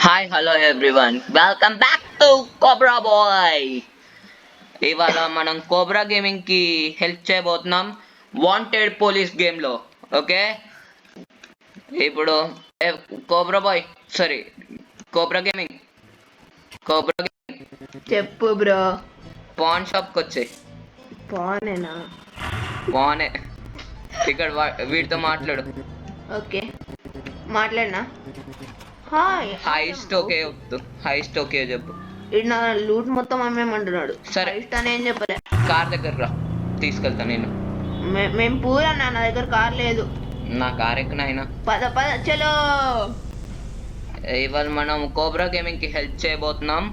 Hi hello everyone welcome back to cobra boy. ఇవాళ మనం cobra gaming కి help చేయబోతున్నాం వాంటెడ్ పోలీస్ గేమ్ లో. ఓకే, ఇప్పుడు cobra boy sorry cobra gaming చెప్పు బ్రో. పాన్ షాప్ కి వచ్చాయి. పానేనా? పానే ఇక్కడ వీటితో మాట్లాడు. ఓకే, మాట్లాడినా. హాయ్ హైస్ట్ ఓకే వద్దు, హైస్ట్ ఓకే చెప్పు. ఇది నా లూట్ మొత్తం అమ్మేమంటున్నాడు. సరే. హైస్ట్ అని ఏం చెప్పలే. కార్ దగ్గర రా, తీసుకెళ్తా నేను. మేము పూరా నా దగ్గర కార్ లేదు. నా కార్ ఎక్కనైనా పద పద చలో. ఇవాళ మనం కోబ్రా గేమింగ్ కి హెల్ప్ చేయబోతున్నాం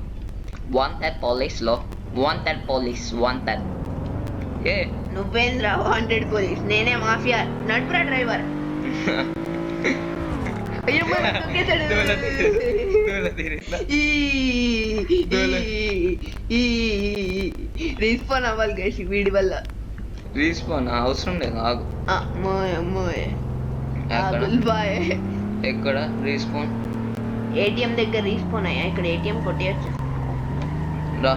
వాంటెడ్ పోలీస్ లో. Wanted police wanted. ఏ నువ్వేంద్రా వాంటెడ్ పోలీస్? నేనే మాఫియా నడుపురా డ్రైవర్. అయ్యో మరి తొక్కేశాడు. రీస్పాన్ అవ్వాలి గైస్ వీడి వల్ల. రీస్పాన్ అవసరం లేదు, ఆగు. అమ్మోయ్ అమ్మోయ్. ఎక్కడ? బాయ్. ఎక్కడ రీస్పాన్? ఏటీఎం దగ్గర రీస్పాన్ అయ్యా. ఇక్కడ ఏటీఎం కొట్టేయచ్చు. రా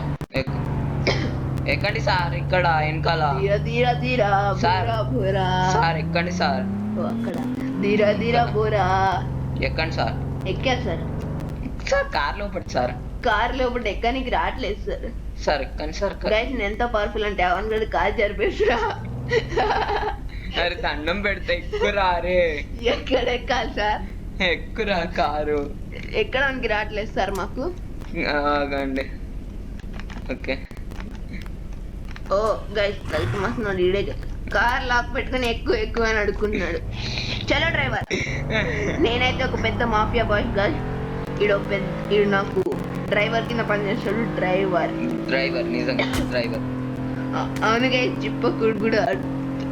ఎక్కండి సార్. ఇక్కడ వెనకాల ధీరా ధీరా ధీరా సార్. బోరా బోరా. సార్ ఎక్కండి సార్. ఓ అక్కడ ధీరా ధీరా బోరా. ఎక్కండి సార్. ఎక్కారు సార్. సార్ కార్ లోపడి సార్. కార్ లోపల ఎక్కడానికి రావట్లేదు సార్. సార్ ఎక్కండి సార్. గైస్ నేను ఎంత పవర్ఫుల్ అంటే అవన్ గడి కార్ జరిపేసిరా. అరే దండం పెడితే ఎక్కురా. రే ఎక్కడ ఎక్కాలి సార్? ఎక్కురా కారు. ఎక్కడానికి రావట్లేదు సార్ మాకు. ఆగండి. ఓకే. ఓ గైస్ కలిసి మస్తున్నాడు ఈడే. కార్ లాక్ పెట్టుకుని ఎక్కువ ఎక్కువ అని అడుగుతున్నాడు. చలో డ్రైవర్. నేనైతే ఒక పెద్ద మాఫియా బాయ్ గైస్. ఈడు నాకు డ్రైవర్ కింద పనిచేస్తాడు. డ్రైవర్ నిజంగా డ్రైవర్. అవును గైస్, చిప్పకుడు కూడా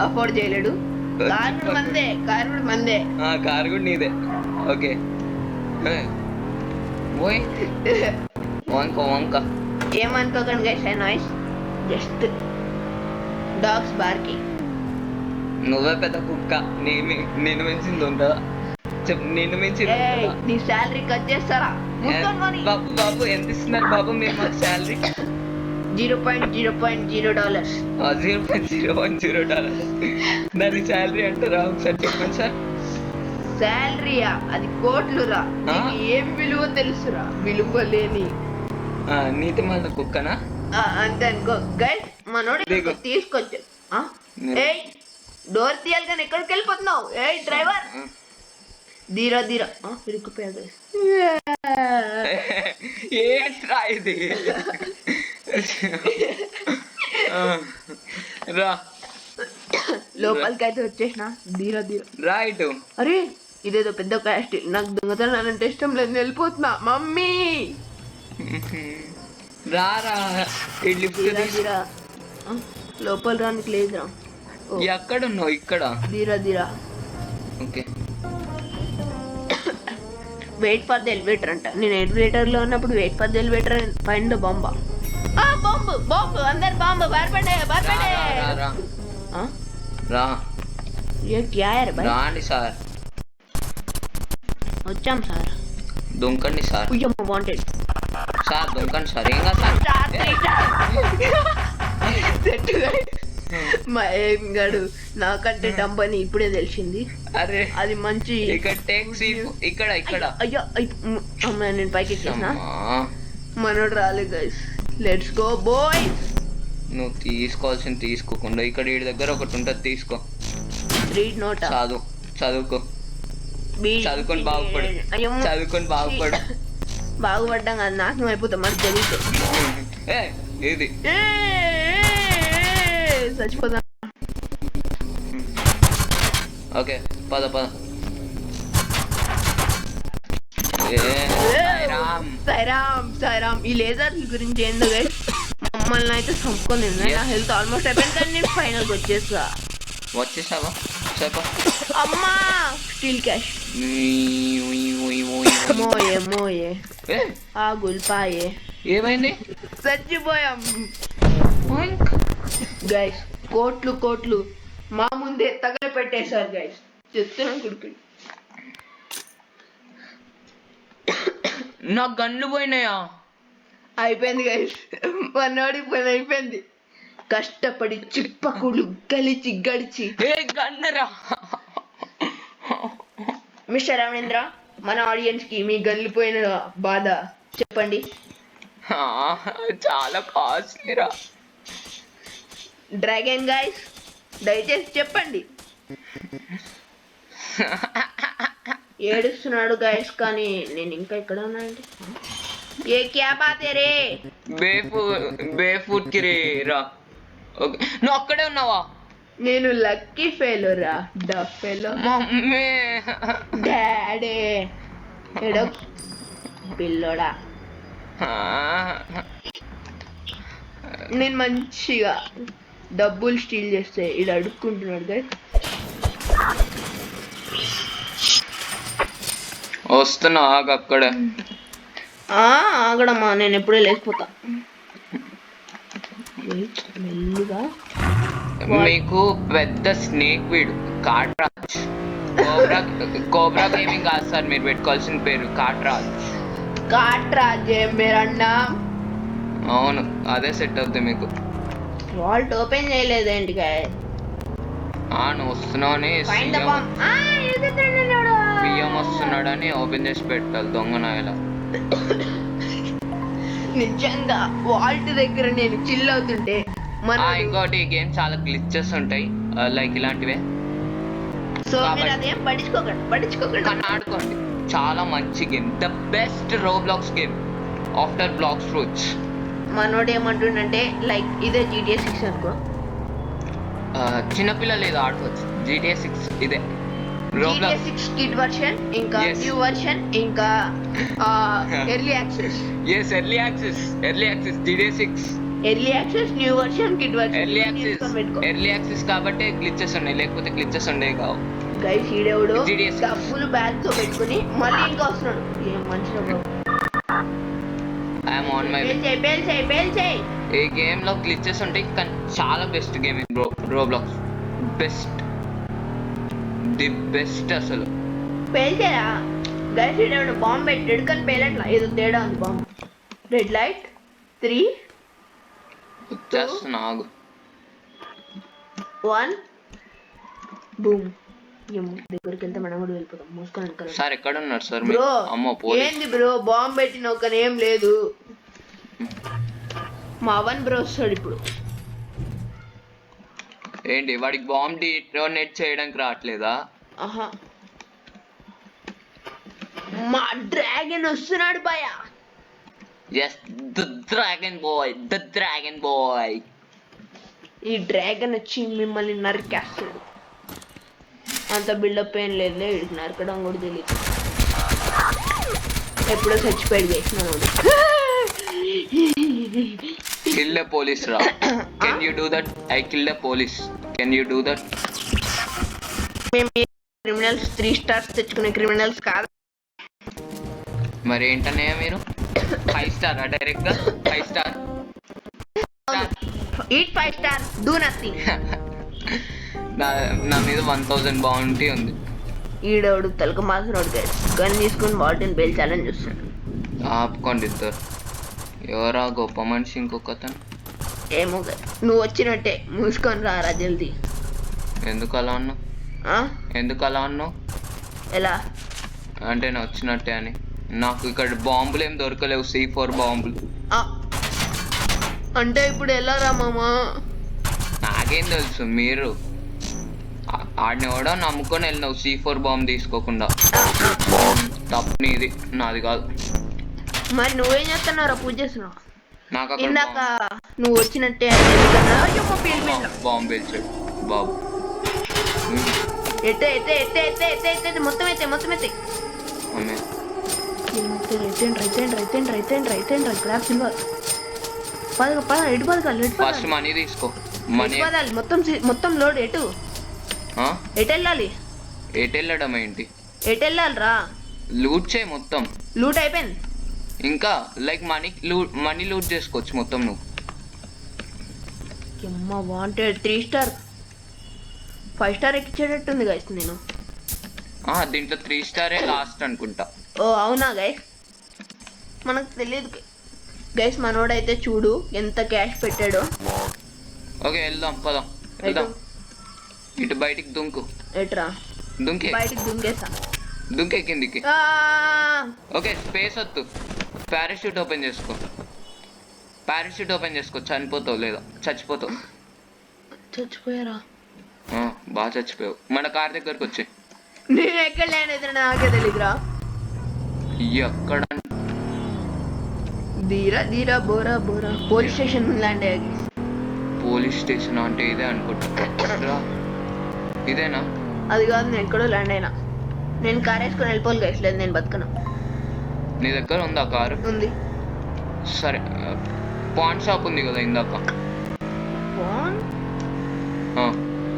అఫోర్డ్ చేయలేడు. కార్ కూడా మందే. కార్ కూడా నీదే. ఓకే ఓయ్ వంక ఏమనుకోకండి guys, I noise just dogs barking. నువ్వే పెద్ద కుక్క. నేను మించింది ఉంటుందా చెప్పు. నిన్ను మించింది నీ శాలరీ కట్ చేస్తారా? బాబు బాబు ఎంత ఇస్తున్నారు బాబు మీరు మాకు శాలరీ? $0.0.0. $0.0. దాని శాలరీ అంటారా? ఒకసారి చెప్పండి సార్. శాలరీయా? అది కోట్లు రా. ఏం విలువ తెలుసురా? విలువ లేని నీతి మాట కుక్కనా? అంతే అనుకో గైస్. మనోడు తీసుకొచ్చు. ఏయ్ డోర్ తీయాలి కానీ ఎక్కడికి వెళ్ళిపోతున్నావు? ఏయ్ డ్రైవర్ ధీరా ధీరా. ఇరుక్కుపోయా గైస్. ఏంట్రా ఇది? రా లోపలికి అయితే వచ్చేసిన. ధీరా ధీరా రైట్. అరే ఇదేదో పెద్ద క్యాస్ట్. నాకు దొంగతనం అంటే ఇష్టం లేదు. వెళ్ళిపోతున్నా మమ్మీ. రారా ధీరా లోపల రానికి లేదురా. ఎక్కడ ఉన్నావు? ఇక్కడ ధీరా ధీరా. Okay wait for the elevator అంట. నేను ఎలివేటర్ లో ఉన్నప్పుడు wait for the elevator find the bomb. Bomb అందరు బాంబు బార్పడే. రా ये क्या है भाई? రాండి సార్. వచ్చాం సార్. దుంకండి సార్. వాంటెడ్ సార్ దుంకండి సార్. ఏం కాదు సార్. మా ఏం గడు నాకంటే డంప్ అని ఇప్పుడే తెలిసింది. అరే అది మంచి. ఇక్కడ టాక్సీ ఇక్కడ అయ్యో అమ్మ నేను పైకి ఎక్కేసిన. మనోడు రాలేదు గైస్. Let's go boys. నువ్వు తీసుకోవాల్సింది తీసుకోకుండా ఇక్కడ వీడి దగ్గర ఒకటి ఉంటుంది, తీసుకో. Read note. చదువుకో. చదువుకొని బాగుపడు. బాగుపడ్డాం కదా, నాశనం అయిపోతాం మనకు తెలియదు. ఇది చచ్చిపోతాం. ఓకే పద. సాయిరామ్. ఈ లేజర్ గురించి ఏందో గైస్, మమ్మల్ని అయితే చంపుకొని నా హెల్త్ ఆల్మోస్ట్ అయిపోయింది కానీ నేను ఫైనల్కి వచ్చేసావా? చెప్ప అమ్మా. Steel cash. మోయే ఆ గుల్పాయే. ఏమైంది? చచ్చిపోయాం గైస్. కోట్లు మా ముందే తగల పెట్టేశారు గైస్. చెప్తున్నాను కుడుకుడు. నా గన్లు పోయినాయా? అయిపోయింది గైస్, పన్నోడి పని అయిపోయింది. కష్టపడి చిప్పకులు గలిచి గడిచి. ఏ గన్నరా? మిస్టర్ రమణేంద్ర, మన ఆడియన్స్ కి మీ గల్లిపోయిన బాధ చెప్పండి. చాలా కాస్ట్లీరా. డ్రాగన్ గైస్, దయచేసి చెప్పండి. ఏడుస్తున్నాడు గైస్, కానీ నేను ఇంకా ఇక్కడ ఉన్నానండి. ఏ క్యా బాత్ హై రే? బేఫుట్ కి రా. ఓకే, నువ్వు అక్కడే ఉన్నావా? నేను లక్కీ ఫెలో రా, డఫ్ ఫెలో. మమ్మీ డాడీ ఎడో పిల్లోడా. నేను మంచిగా డబ్బులు స్టీల్ చేస్తే ఇది అడుక్కుంటున్నాడు గైస్. వస్తున్నా, ఆగు అక్కడే. ఆగడమ్మా, నేను ఎప్పుడే లేచిపోతా. మెల్లిగా. మీకు పెద్ద స్నేక్ వీడు కాట్రాజ్. కోబ్రా గేమింగ్ కాదు సార్ మీరు పెట్టుకోవాల్సిన పేరు, కాట్రాజ్. కాట్రాజ్ మీరన్నా? అవును, అదే సెట్ అవుతుంది మీకు. వాల్ట్ ఓపెన్ చేయలేదేంటి గైస్? నువ్వు వస్తున్నావని బియ్యం వస్తున్నాడని ఓపెన్ చేసి పెట్టాలి దొంగ నాయలా. నిజంగా వాల్ట్ దగ్గర నేను చిల్ అవుతుంటే ఇంకోటి ఈ గేమ్ చాలా గ్లిచెస్ ఉంటాయి, లైక్ ఇలాంటివే. సో మీరు అదేం పట్టించుకోకండి. కానీ ఆడుకోండి, చాలా మంచి game, the best Roblox game after blocks fruits. మనోడు ఏమంటుండంటే లైక్ ఇదే GTA 6 అనుకో. చిన్నపిల్లలు ఏదో ఆడుకోవచ్చు GTA 6 ఇదే. GTA 6 కిడ్ వర్షన్, ఇంకా న్యూ వర్షన్, ఇంకా early access. Early access GTA 6 early access, new version, kid version. Early access కాబట్టి గ్లిచెస్ ఉన్నాయి, లేకపోతే గ్లిచెస్ ఉండే కావు. గైస్ ఈడేవుడు డబ్బులు బ్యాగ్ తో పెట్టుకుని మళ్ళీ ఇంకా వస్తున్నాడు. ఏం మంచిగా ఐఎమ్ ఆన్ మై వే. ఈ గేమ్ లో గ్లిచెస్ ఉంటాయి కానీ చాలా best game Roblox. The best అసలు. పేల్చారా గైస్? ఈడేవుడు బాంబు పెట్టాడు కానీ పేలట్లా, ఏదో తేడా ఉంది. బాంబు రెడ్ లైట్ 3 వచ్చేస్తున్నా, ఆగు. 1 బూమ్. దగ్గరికి వెళ్తే మనం కూడా వెళ్ళిపోతాం. మూసుకొని సార్ ఎక్కడ ఉన్నారు సార్? బ్రో అమ్మో ఏంది బ్రో, బాంబు పెట్టిన ఒక ఏం లేదు. మా అవన్ బ్రో వస్తాడు ఇప్పుడు. ఏంటి వాడికి బాంబ్ డిటోనేట్ చేయడానికి రావట్లేదా? ఆహా, మా డ్రాగన్ వస్తున్నాడు భయ. yes the dragon boy. ఈ డ్రాగన్ వచ్చి మిమ్మల్ని నరికేస్తాడు. అంత బిల్డప్ ఏం లేదులే, వీడికి నరకడం కూడా తెలియదు. ఎప్పుడో చచ్చిపోయాడు చేసినాడు. kill the police ra. Can you do that? I kill the police. Can you do that? మేము క్రిమినల్స్ 3 స్టార్స్ తెచ్చుకునే క్రిమినల్స్ కాదు. మరి ఏంటన్నయ్య మీరు 5 స్టార్ డైరెక్ట్ గా 5 star? Eat 5 star, do nothing. నా మీద 1000 బౌంటీ ఉంది. ఈడోడు తలక మాసినోడు గైస్, గన్ తీసుకుని వాటిని పేల్చాలని చూస్తాడు. ఆపుకోండి ఇద్దరు. ఎవరా గొప్ప మనిషి ఇంకొక అతను? ఏమో గైస్, నువ్వు వచ్చినట్టే, మూసుకొని రారా జల్దీ. ఎందుకు అలా అన్నావు? ఎలా అంటే నేను వచ్చినట్టే అని. నాకు ఇక్కడ బాంబులు ఏం దొరకలేవు, C4 బాంబులు. అంటే ఇప్పుడు ఎలా రా మామా? నాకేం తెలుసు, మీరు ఆడిని కూడా నమ్ముకొని వెళ్ళినావు C4 బాంబు తీసుకోకుండా. తప్పు నీది, నాది కాదు. మరి నువ్వేం చేస్తున్నావురా? పూజ చేస్తున్నావు? నాకు ఇందాక నువ్వు వచ్చినట్టే బాంబు పేల్చాడు బాబు. మొత్తం అయితే ఫస్ట్ మనీ తీసుకో. మొత్తం లోడ్. ఎటు వెళ్ళాలి? ఎటు వెళ్ళడం ఏంటి? ఎటు వెళ్ళాలి రా? లూట్ చేయి మొత్తం. లూట్ అయిపోయింది. ఇంకా లైక్ మనీ లూట్ చేసుకోవచ్చు మొత్తం నువ్వు. వాంటెడ్ 3 స్టార్ 5 స్టార్ ఎక్కించేటట్టుంది గైస్. నేను దీంట్లో 3 స్టారే లాస్ట్ అనుకుంటా. ఓ అవునా గైస్? మనకు తెలియదు గైస్. మనోడైతే చూడు ఎంత క్యాష్ పెట్టాడో. ఓకే వెళ్దాం, పదం వెళ్దాం. ఇటు బయటికి దుంకు. ఎట్రా దుంకే, బయటికి దుంకేసా. దుంకే కిందికి. ఓకే స్పేస్ వద్దు. పారాషూట్ ఓపెన్ చేసుకో, పారాషూట్ ఓపెన్ చేసుకో. చనిపోతావు లేదా చచ్చిపోతావు. చచ్చిపోయారా? బాగా చచ్చిపోయావు. మన కార్ దగ్గరకు వచ్చి. నేను ఎక్కడ ల్యాండ్ అయితే నాకే తెలియదురా. ఎక్కడ? ధీరా ధీరా బోరా బోరా పోలీస్ స్టేషన్ ల్యాండ్ అయ్యాకి. పోలీస్ స్టేషన్ అంటే ఇదే అనుకుంటా. ఇదేనా? అది కాదు, నేను ఎక్కడో ల్యాండ్ అయినా. నేను కార్ వేసుకొని వెళ్ళిపోవాలి గైస్, లేదు నేను బతకను. నీ దగ్గర ఉందా కారు? ఉంది. సరే పాన్ షాప్ ఉంది కదా ఇందాక.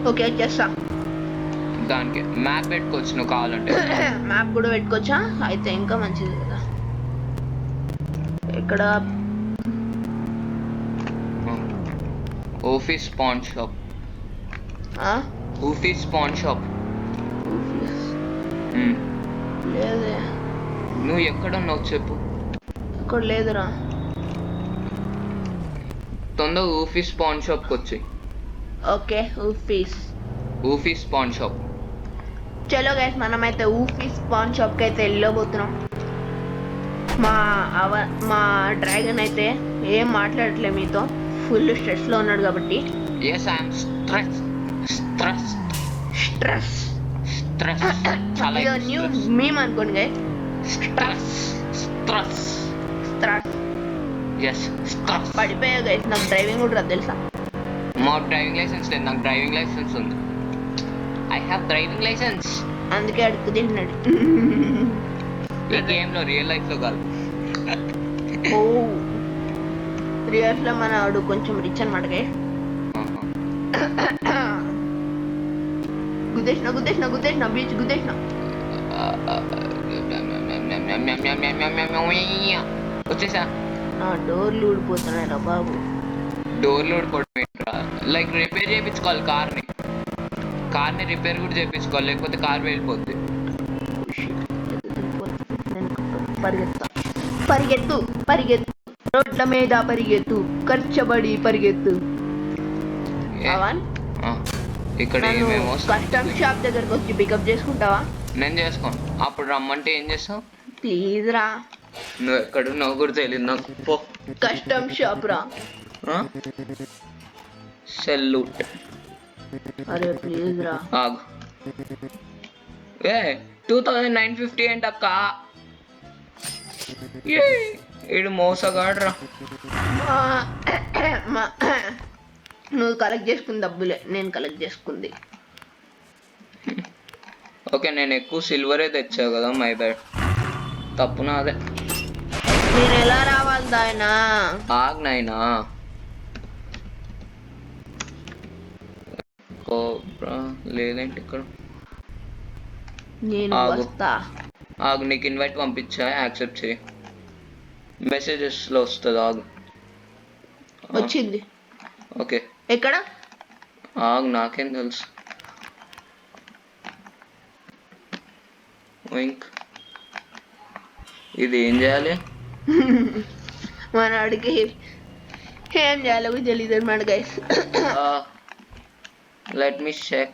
ఓకే చేస్తా. దానికి మ్యాప్ పెట్టుకోవచ్చు నువ్వు కావాలంటే. మ్యాప్ కూడా పెట్టుకోవచ్చా? అయితే ఇంకా మంచిది కదా. ఇక్కడ office pan shop. Office pan shop. లేదే. నువ్వు ఎక్కడ ఉన్నావు చెప్పు. ఇక్కడ లేదురా. తొందరగా ఆఫీస్ పాన్ షాప్కి వచ్చి. Okay office paan shop. చలో గైస్, మనమైతే ఊఫీస్ పాన్ షాప్కి అయితే వెళ్ళబోతున్నాం. మా డ్రాగన్ అయితే ఏం మాట్లాడట్లే మీతో, ఫుల్ స్ట్రెస్లో ఉన్నాడు కాబట్టి. yes I am stress చాలా ఇది న్యూ మీమ్ అనుకోండి గైస్. Stress yes stress. పడిపోయా గైస్, నాకు డ్రైవింగ్ కూడా రాదు తెలుసా. మా డ్రైవింగ్ లైసెన్స్ లేదు, నాకు డ్రైవింగ్ లైసెన్స్ ఉంది. I have driving licence. అందుకే అడుగు తింటున్నాడు. ఈ గేమ్లో రియల్ లైఫ్లో కాదు. ఓ రియల్స్లో మన వాడు కొంచెం రిచ్ అనమాట గైస్. గుద్దేసిన బీచ్ గుద్దేసిన. వచ్చేసా. నా డోర్లు ఊడిపోతున్నాయి రా బాబు. డోర్లు ఊడిపోవడం లైక్ రిపేర్ చేయించుకోవాలి కార్ని రిపేర్ కూడా చేయించుకోవాలి, లేకపోతే కార్ వెళ్ళిపోద్ది. పరిగెత్తు రోడ్ల మీద పరిగెత్తు, ఖర్చబడి పరిగెత్తు. ఇక్కడ కస్టమ్ షాప్ దగ్గరకు వచ్చి పికప్ చేసుకుంటావా? నేను చేసుకోను. అప్పుడు రమ్మంటే ఏం చేస్తావు? ప్లీజ్ రా. నువ్వు ఎక్కడున్నావు కూడా తెలియదు నాకు. పో. కస్టమ్ షాప్ రా. సెల్యూట్. అరే ప్లీజ్ రా. ఆగు. 2950 ఏంటక్క? ఈడు మోసగాడ్రా. నువ్వు కలెక్ట్ చేసుకున్న డబ్బులే నేను కలెక్ట్ చేసుకుంది. ఓకే నేను ఎక్కువ సిల్వరే తెచ్చావు కదా, మై బ్యాడ్. తప్పు నాదే. నేను ఎలా రావాలి దాయనా? ఆగ్నాయినా లేదేంటి ఇక్కడ? నేను వస్తా. ఆగు, నీకు ఇన్వైట్ పంపించా, యాక్సెప్ట్ చేయి. మెసేజెస్లో వస్తుంది. ఆగు. వచ్చింది. ఓకే ఎక్కడ? ఆగు, నాకేం తెలుసు. ఇంక్ ఇది ఏం చేయాలి? మన అడిగి ఏం చేయాలో తెలియదు అనమాట గైస్. let me check.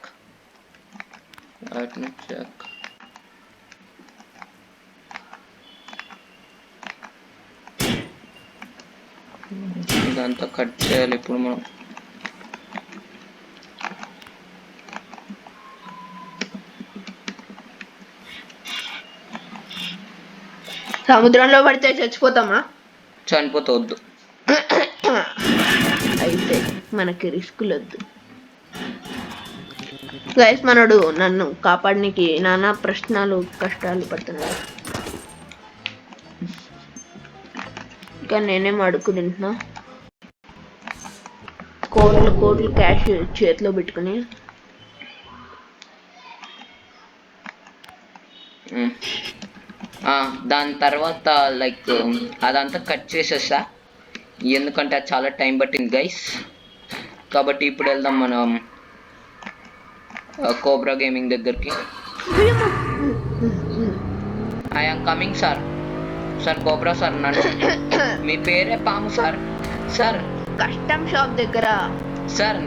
ఇదంతా కట్ చేయాలి ఇప్పుడు మనం. సముద్రంలో పడితే చచ్చిపోతామా? చనిపోతవద్దు. అయితే మనకి రిస్కులు వద్దు గైస్. మనడు నన్ను కాపాడడానికి నానా ప్రశ్నలు కష్టాలు పడుతున్నాడు. ఇంకా నేనేం అడుగు తింటున్నా. కోట్లు క్యాష్ చేతిలో పెట్టుకుని. దాని తర్వాత లైక్ అదంతా కట్ చేసేస్తా, ఎందుకంటే అది చాలా టైం పట్టింది గైస్. కాబట్టి ఇప్పుడు వెళ్దాం మనం కోబ్రా గేమింగ్ దగ్గరికి. I am coming sir. Sir cobra sir నన్ను మీ పేరే పాము సార్. సార్ కస్టమ్ షాప్ దగ్గర సార్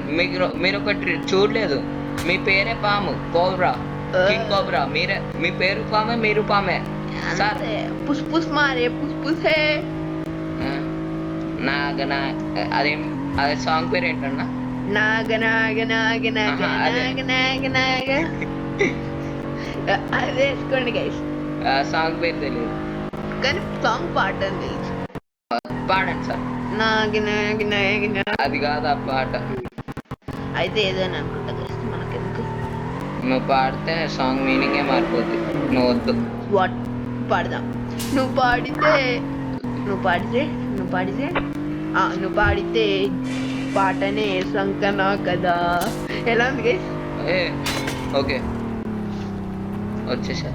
మీరు ఒకటి చూడలేదు, మీ పేరే పాము కోబ్రా, కింగ్ కోబ్రా. మీ పేరు పామే, మీరు పామే సార్. పుస్ పుస్ మారే పుస్ పుసే. అదే సాంగ్ పేరు ఏంటన్నా? నాగ నాగ నాగ నాగ నాగ నాగ నాగ. అదే వేసుకోండి గైస్. సాంగ్ పేరు తెలియదు కానీ సాంగ్ పాట తెలుసు. పాడండి సార్. నాగ నాగ నాగ నాగ. అది కాదు ఆ పాట. అయితే ఏదైనా అనుకుంటా గైస్, మనకెందుకు. నువ్వు పాడితే సాంగ్ మీనింగే మారిపోద్ది. నువ్వు వద్దు. వాట్ పాడదాం. నువ్వు పాడితే నువ్వు పాడితే నువ్వు పాడితే నువ్వు పాడితే పాటనే సంకనా కదా. ఎలా ఉంది గైస్? ఓకే వచ్చేసా.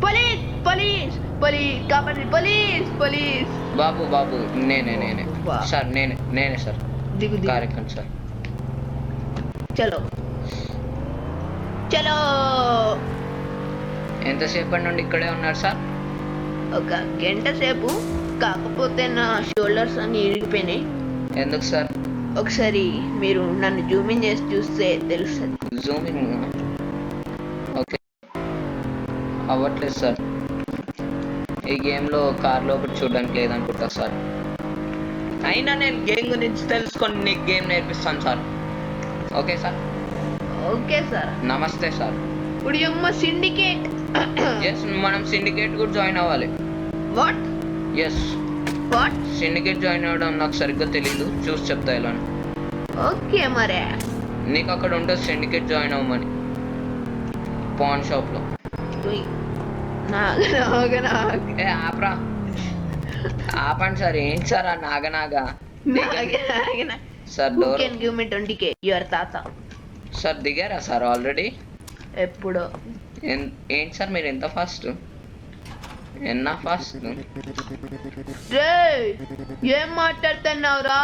పోలీస్ పోలీస్ పోలీస్ కాబట్టి పోలీస్ పోలీస్. బాబు నేనే సార్, నేనే సార్. దిగు దిగు. కార్యక్రమం సార్. చలో చలో. ఎంతసేపటి నుండి ఇక్కడే ఉన్నారు సార్? ఒక గంట సేపు. కాకపోతే నా షోల్డర్స్ అన్ని ఇరిగిపోయినాయి. ఎందుకు సార్? ఒకసారి మీరు నన్ను జూమింగ్ చేసి చూస్తే తెలుస్తుంది. జూమింగ్ ఓకే అవ్వట్లేదు సార్. ఈ గేమ్లో కార్లో ఒకటి చూడడానికి లేదనుకుంటా సార్. అయినా నేను గేమ్ గురించి తెలుసుకొని నీకు గేమ్ నేర్పిస్తాను sir. Okay sir. Okay sir. Namaste sir. ఇప్పుడు యమ్మ సిండికేట్. ఎస్, మనం సిండికేట్ కూడా జాయిన్ అవ్వాలి. What? Yes, what? Syndicate join అవ్వడం నాకు సరిగ్గా తెలీదు, చూసి చెప్తా ఎలా. ఓకే మరే. నీకు అక్కడ ఉంటుంది సిండికేట్ జాయిన్ అవ్వమని పాన్ షాప్లో. ఆపరా, ఆపండి సార్. ఏం సార్ ఆ నాగనాగా sir? Door give me 20k your తాత. సార్ దిగారా సార్ ఆల్రెడీ? ఎప్పుడో. ఏంటి సార్ మీరు ఎంత ఫాస్ట్? ఎన్నా ఫాస్ట్? ఏం మాట్లాడుతున్నావురా?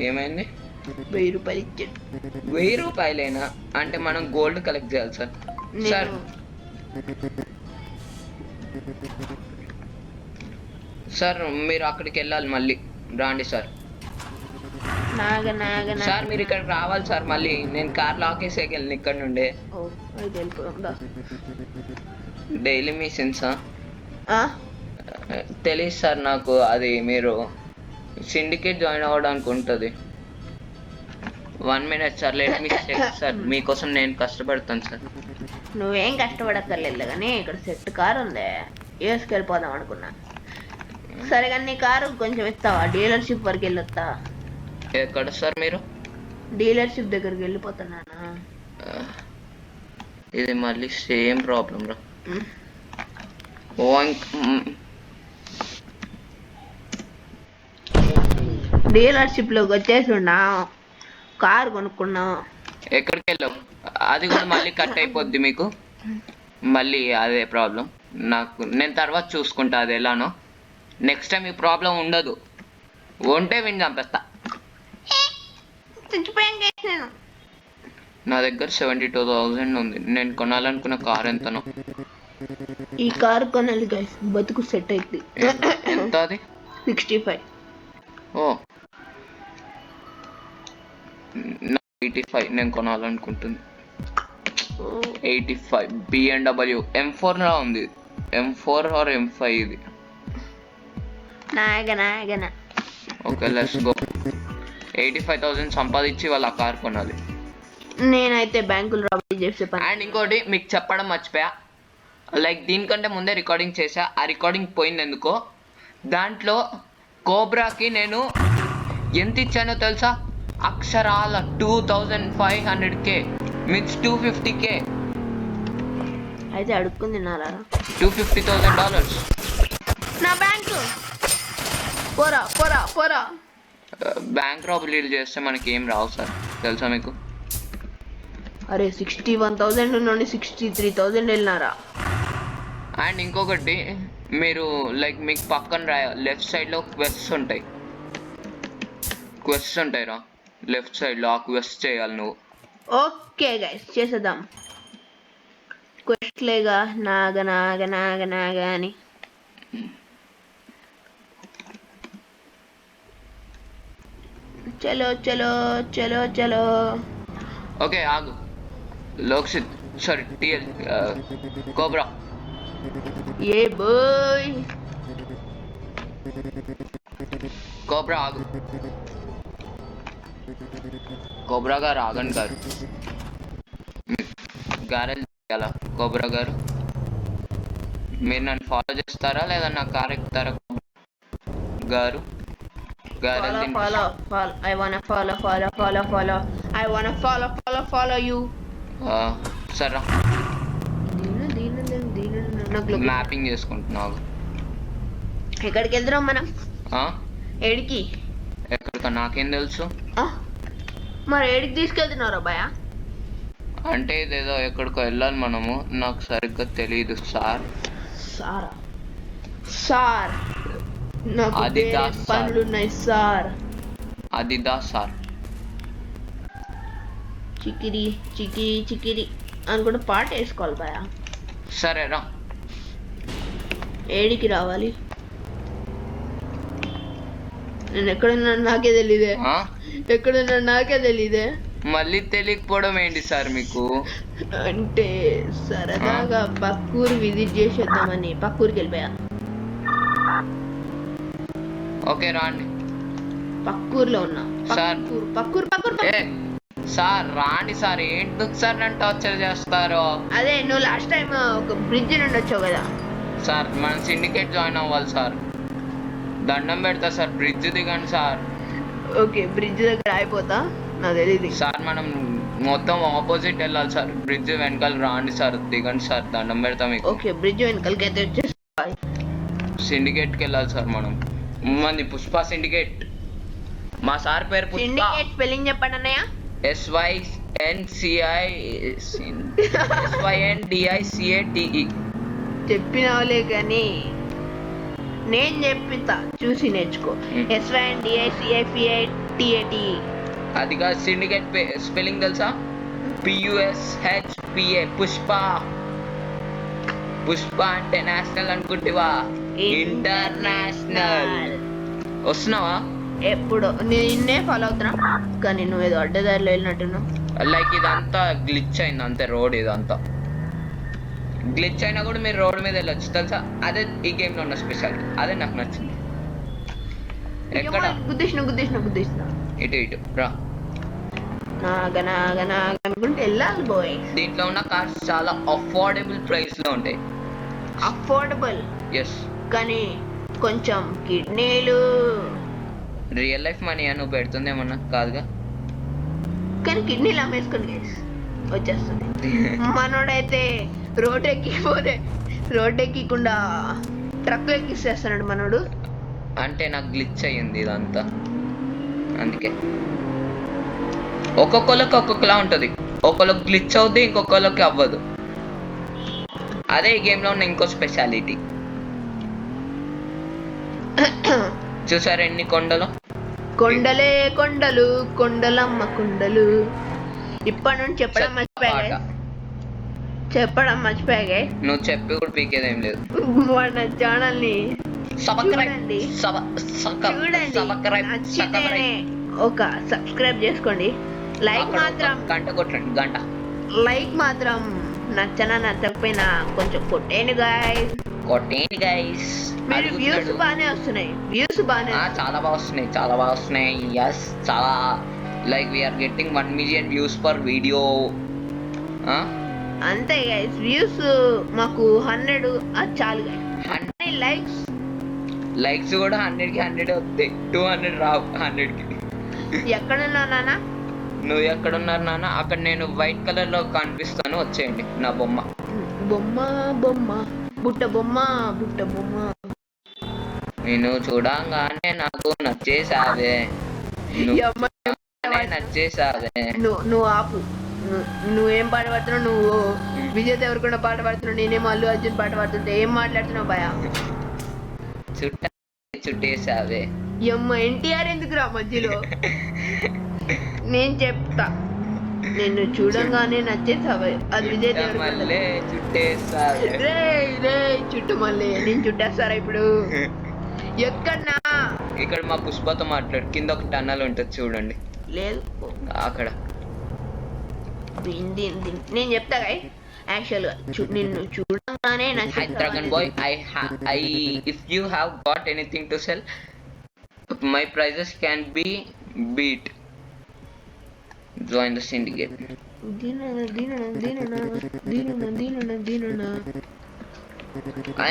ఏమైంది? 1000 రూపాయలు ఇచ్చాడు. 1000 రూపాయలేనా? అంటే మనం గోల్డ్ కలెక్ట్ చేయాలి సార్. సార్ సార్ మీరు అక్కడికి వెళ్ళాలి మళ్ళీ. రాండి సార్. సార్ మీరు ఇక్కడికి రావాలి సార్ మళ్ళీ. నేను కార్ లాకేసేకి వెళ్ళిన ఇక్కడ నుండి. డైలీ మిషన్సా? తెలియదు సార్ నాకు. అది మీరు సిండికేట్ జాయిన్ అవ్వడానికి ఉంటుంది. 1 minute sir, let me check sir. మీకోసం నేను కష్టపడతాను సార్. నువ్వేం కష్టపడక్కర్లేదు కానీ ఇక్కడ సెట్ కార్ ఉంది, వేసుకెళ్ళిపోదాం అనుకున్నా. సరే కానీ నీ కారు కొంచెం ఇస్తావా? డీలర్షిప్ వరకు వెళ్ళొస్తా. ఎక్కడ సార్ మీరు? డీలర్షిప్ దగ్గరికి వెళ్ళిపోతున్నానా? ఇది మళ్ళీ సేమ్ ప్రాబ్లం రా. డీలర్షిప్ లోకి వచ్చేసి ఉన్నా, కారు కొనుక్కున్నా. ఎక్కడికి వెళ్ళావు? అది కూడా మళ్ళీ కట్ అయిపోద్ది మీకు. మళ్ళీ అదే ప్రాబ్లం. నేను తర్వాత చూసుకుంటా అది ఎలానో. నెక్స్ట్ టైం ఈ ప్రాబ్లం ఉండదు. ఉంటే విని చంపేస్తా. నా దగ్గర 72,000 ఉంది. నేను కొనాలనుకున్న కార్ ఎంతనో. ఈ కార్ కొనాలి గైస్, బతుకు సెట్ అయింది. ఎంత అది? 65. ఓ 85 నేను కొనాలనుకుంటుంది. 85 BMW M4 లా ఉంది. M4 ఆర్ M5 ఇది. Okay let's go. 85,000 సంపాదించి వాళ్ళు ఆ కార్ కొనాలి. నేనైతే బ్యాంకులు రాబడి చేసే పని. అండ్ ఇంకోటి మీకు చెప్పడం మర్చిపోయా, లైక్ దీనికంటే ముందే రికార్డింగ్ చేసా. ఆ రికార్డింగ్ పోయింది ఎందుకో. దాంట్లో కోబ్రాకి నేను ఎంత ఇచ్చానో తెలుసా? అక్షరాల 2500k మీన్స్ $250k. అయితే అడుక్కుంది నారా. $250,000 నా బ్యాంకు. పోరా పోరా పోరా. బ్యాంక్ రాబరీలు చేస్తే మనకి ఏం రావు సార్, తెలుసా మీకు? అరే 61,000 నుండి 63,000 వెళ్ళినారా? అండ్ ఇంకొకటి, మీరు లైక్ మీకు పక్కన లెఫ్ట్ సైడ్లో క్వెస్ట్స్ ఉంటాయి. క్వెస్ట్స్ ఉంటాయి రా లెఫ్ట్ సైడ్లో. ఆ క్వెస్ట్ చేయాలి నువ్వు. ఓకే గైస్ చేసేద్దాం. క్వెస్ట్ లేగా నాగ నాగ నాగ నాగ అని. చలో చలో చలో చలో. ఓకే ఆగు. లోక్షిత్ సారీ టిఎల్ కోబ్రా. ఏ బాయ్. కోబ్రా ఆగు. కోబ్రా గారు ఆగండి గారు. గారెలు చేయాలా కోబ్రా గారు? మీరు నన్ను ఫాలో చేస్తారా లేదా నా కార్ ఎక్కుతారా గారు? గారెలు Follow, follow. I wanna follow you. సరే నాకు మ్యాపింగ్ చేసుకుంటున్నావు. ఎక్కడికి వెళ్తున్నాం మనం? ఆ? ఏడికి? ఎక్కడికా నాకేం తెలుసు. మరి ఏడికి తీసుకెళ్తున్నారో భయ? అంటే ఇదేదో ఎక్కడికో వెళ్ళాలి మనము, నాకు సరిగ్గా తెలియదు సార్. సారా సార్, నాకు అది వేరే దా సార్. పనులున్నాయి సార్. అది దా సార్. చికిరి చికిరి చికిరి అనుకుంటే పాట వేసుకోవాలి భయ. సరే రా. ఏడికి రావాలి? నేను ఎక్కడున్నాను నాకే తెలీదే. ఆ? ఎక్కడున్నాను నాకే తెలీదే. మళ్ళీ తెలియకపోవడం ఏంటి సార్ మీకు? అంటే సరదాగా పక్కూరు విజిట్ చేసేద్దామని పక్కూరికి వెళ్ళిపోయా. ఓకే రాండి. పక్కూరులో ఉన్నా. సార్. పక్కూరు పక్కూరు ఏ సార్ రాండి సార్. ఏంటి సార్ నన్ను టార్చర్ చేస్తారు? అదే నువ్వు లాస్ట్ టైం ఒక బ్రిడ్జ్ నుండి వచ్చావు కదా సార్ మనం సిండికేట్ జాయిన్ అవ్వాలి సార్. దండం పెడతా సార్, బ్రిడ్జ్ దిగండి సార్. ఓకే బ్రిడ్జ్ దగ్గర అయిపోతా, నాకు తెలియదు సార్ మనం మొత్తం ఆపోజిట్ వెళ్ళాలి సార్. బ్రిడ్జ్ వెనకాల రాండి సార్, దిగండి సార్, దండం పెడతా మీకు. ఓకే బ్రిడ్జ్ వెనకాలకి అయితే వచ్చేసి సిండికేట్కి వెళ్ళాలి సార్ మనం. మంది పుష్ప సిండికేట్. మా సార్ పేరు పుష్ప. సిండికేట్ స్పెల్లింగ్ చెప్పండి అన్నయ్య. SYNDICATE. చెప్పినావులే కానీ నేను చెప్పిస్తా, చూసి నేర్చుకో. SYNDICATE. అదిగా సిండికేట్ స్పెల్లింగ్ తెలుసా? PUSHPA పుష్ప. పుష్ప అంటే నేషనల్ అనుకుంటేవా? ఇంటర్నేషనల్. వస్తున్నావా? ఎప్పుడు నిన్నే ఫాలో అవుతున్నా, కానీ నువ్వు ఏదో అడ్డదారిలో వెళ్ళినట్టున్నావు. లైక్ ఇదంతా గ్లిచ్ అయింది అంతే. రోడ్ ఇదంతా గ్లిచ్ అయినా కూడా మీరు రోడ్ మీద వెళ్ళొచ్చు తెలుసా? అదే ఈ గేమ్ లో ఉన్న స్పెషాలిటీ. అదే నాకు నచ్చింది. ఎక్కడ? గుద్దేసిన ఇటు ఇటు రా. అనుకుంటే వెళ్ళాలి బోయ్. దీంట్లో ఉన్న కార్స్ చాలా అఫోర్డబుల్ ప్రైస్ లో ఉంటాయి. Affordable yes. కానీ కొంచెం కిడ్నీలు. రియల్ లైఫ్ మనీ నువ్వు పెడుతుంది ఏమన్నా కాదుగా. కానీ కిడ్నీలు అమ్మేసుకోండి గైస్, వచ్చేస్తుంది. మనోడైతే రోడ్ ఎక్కకుండా ట్రక్ ఎక్కిస్తేస్తున్నాడు మనోడు. అంటే నాకు గ్లిచ్ అయ్యింది ఇదంతా, అందుకే. ఒక్కొక్కరికి ఒక్కొక్కలా ఉంటుంది. ఒక్కొక్కరికి గ్లిచ్ అవుద్ది, ఇంకొకరికి అవ్వదు. అదే ఈ గేమ్ లో ఉన్న ఇంకో స్పెషాలిటీ. చూసారు ఎన్ని కొండలు? కొండలే కొండలు, కొండలమ్మ కొండలు. ఇప్పటి నుండి చెప్పడం మర్చిపోయాగా. నువ్వు చెప్పి కూడా పీకేదేం లేదు. మన ఛానల్ ని చూడండి, నచ్చితేనే ఒక సబ్స్క్రైబ్ చేసుకోండి. లైక్ మాత్రం గంట కొట్టండి, గంట. లైక్ మాత్రం నచ్చకపోయినా కొంచెం కొట్టేయండి గైస్. కొట్టేయండి గైస్. మీరు వ్యూస్ బాగానే వస్తున్నాయి. చాలా బాగా వస్తున్నాయి. ఎస్, చాలా. Like we're getting 1 million views per video. అంతే గైస్, వ్యూస్ మాకు 100 అది చాలు గైస్. 100 లైక్స్ కూడా 100కి 100 వస్తాయి. 200 రావు 100కి. ఎక్కడున్నా నాన్న? నువ్వు ఎక్కడున్నారు నాన్న? అక్కడ నేను వైట్ కలర్ లో కనిపిస్తాను, వచ్చేయండి. నా బొమ్మ బుట్ట బొమ్మ. నేను చూడంగానే నాకు నచ్చేసావే. నువ్వు ఆపు. నువ్వేం పాట పాడుతున్నావు? నువ్వు విజయ్ దేవరకొండ పాట పాడుతున్నావు, నేనేమో అల్లు అర్జున్ పాట పాడుతుంటే ఏం మాట్లాడుతున్నావు భయ? చుట్టేసావే. ఎన్టీఆర్ ఎందుకు రా మధ్యలో? నేను చెప్తా, నిన్ను చూడంగానే నచ్చేసావే, అది విజయ్ దేవరకొండ. చుట్టూ మళ్ళీ నేను చుట్టేస్తారా ఇప్పుడు? ఎక్కడన్నా ఇక్కడ మా పుష్పతో మాట్లాడు. కింద ఒక టన్నల్ ఉంటుంది చూడండి లేదు అక్కడ. నేను చెప్తా గైస్ యాక్చువల్గా నిన్ను చూడంగానే Hi Dragon Boy, if you have got anything to sell, my prices can be beat. Join the syndicate.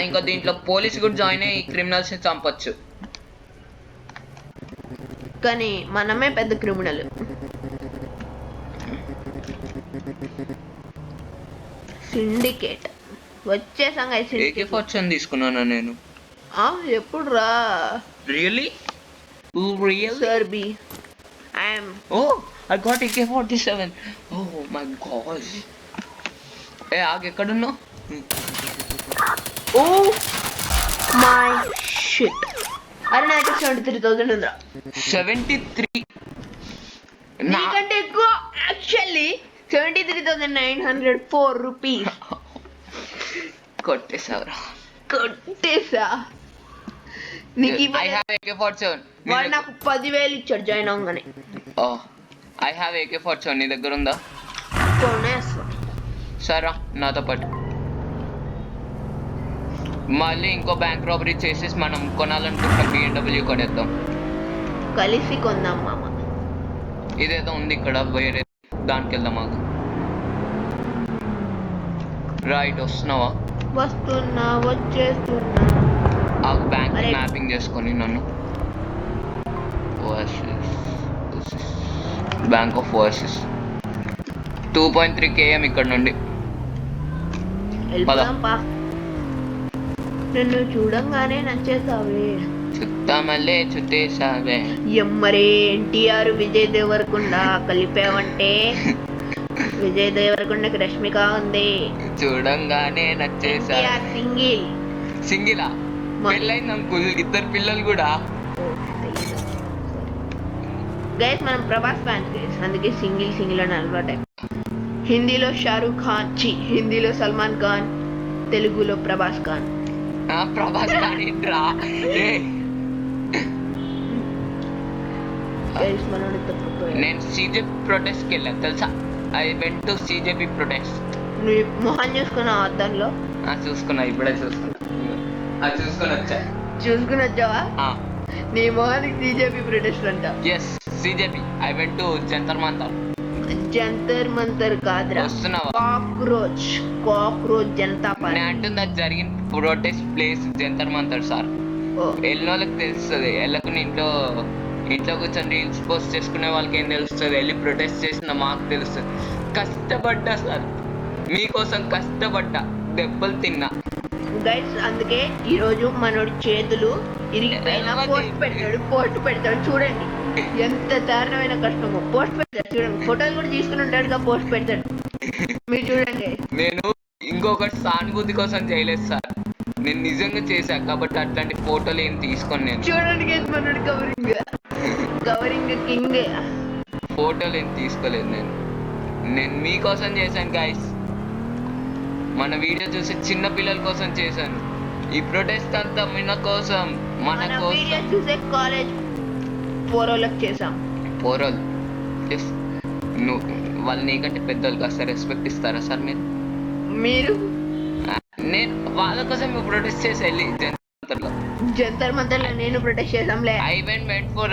ఇంకా దీంట్లో పోలీస్ కూడా జాయిన్ అయ్యి క్రిమినల్స్ ని చంపొచ్చు. కానీ మనమే పెద్ద క్రిమినల్. సిండికేట్ వచ్చేసాం గైస్. AK-47 తీసుకున్నానా నేను? ఎప్పుడు రా? Really? Sir B. I got AK-47. Oh my gosh. ఆగు ఎక్కడున్నావు? Oh my shit. అరే నా దగ్గర 73,000 ఉందిరా. 73? నీకంటే ఎక్కువ యాక్చువల్లీ 73,904 రూపీస్. కొట్టేసావురా. కొట్టేసా. నీకు I have AK-47. వాడు నాకు 10,000 ఇచ్చాడు జాయిన్ అవ్వగానే. I have AK-47. నీ దగ్గర ఉందా? కొనేస్తా. సరే నాతో పాటు. మళ్ళీ ఇంకో బ్యాంక్ రాబరీ చేసేసి మనం కొనాలనుకుంటున్న BMW కొనేద్దాం. కలిసి కొందాం మామ. ఇదేదో ఉంది ఇక్కడ వేరే దానికి వెళ్దాం. మాకు రైట్ వస్తున్నావా? వస్తున్నా వచ్చేస్తున్నా. ఆ బ్యాంక్ మ్యాపింగ్ చేసుకొని నన్ను బ్యాంక్ ఆఫ్ ఓఎస్ఎస్ 2.3 km ఇక్కడ నుండి. నన్ను చూడంగానే నచ్చేసావే. చుట్టామల్లే చుట్టేసావే. ఎమ్మరే ఎన్టీఆర్ విజయ్ దేవరకొండ కలిపావంటే విజయ్ దేవరకొండకి రష్మిక ఉంది. చూడంగానే నచ్చేసా. సింగిలా? పెళ్ళైంది అంకుల్, 2 పిల్లలు కూడా. గైస్ మనం ప్రభాస్ ఫ్యాన్స్ గైస్, అందుకే సింగిల్ అని అలవాటు. హిందీలో షారూక్ ఖాన్, హిందీలో సల్మాన్ ఖాన్, తెలుగులో ప్రభాస్ ఖాన్. ప్రభాస్ ఖాన్ ఏంట్రా? నేను CJP ప్రొటెస్ట్కి వెళ్ళాను తెలుసా? I went to CJP protest. నువ్వు మొహం చూసుకున్నావు అద్దంలో? చూసుకున్నా, ఇప్పుడే చూసుకున్నా. చూసుకుని వచ్చావా? నీ మొహానికి CJP ప్రొటెస్ట్ అంట. Yes CJP. I went to Jantar Mantar. Jantar Mantar కాదురా, వస్తున్నావా? Cockroach Janata party. నేను అంటుంది అది జరిగిన protest place Jantar Mantar sir. వెళ్ళిన వాళ్ళకి తెలుస్తుంది, వెళ్ళకుండా ఇంట్లో కూర్చొని రీల్స్ పోస్ట్ చేసుకునే వాళ్ళకి ఏం తెలుస్తుంది? వెళ్ళి ప్రొటెస్ట్ చేసిన మాకు తెలుస్తుంది. కష్టపడ్డా సార్, మీకోసం కష్టపడ్డా, దెబ్బలు తిన్నా గైస్. అందుకే ఈరోజు మనోడి చేతులు ఇరిగిపోయినా పోస్ట్ పెడతాడు చూడండి. ఎంత దారుణమైన కష్టమో. పోస్ట్ పెడతాడు చూడండి, ఫోటోలు కూడా తీసుకుని ఉంటాడుగా, పోస్ట్ పెడతాడు. మీరు చూడండి. నేను ఇంకొకటి సానుభూతి కోసం చేయలేదు సార్, నేను నిజంగా చేశా కాబట్టి అట్లాంటి ఫోటోలు ఏం తీసుకొని నేను. చూడండి గైస్, మనోడి కవరింగ్ కింగ్. ఫోటోలు ఏం తీసుకోలేదు నేను మీకోసం చేశాను గైస్. మన వీడియో చూసి చిన్న పిల్లల కోసం చేశాను. ఈ ప్రొటెస్ట్ అంతా మన కోసం, మన కోసం. చూసే కాలేజ్ పోరోలకు చేసాం. పోరోలు వాళ్ళు నీకంటే పెద్దోళ్ళు కాస్త రెస్పెక్ట్ ఇస్తారా సార్ మీరు? నేను వాళ్ళ కోసం ప్రొటెస్ట్ చేసి వెళ్ళి జంతర్ మంతర్లో నేను protest చేసాంలే. I went for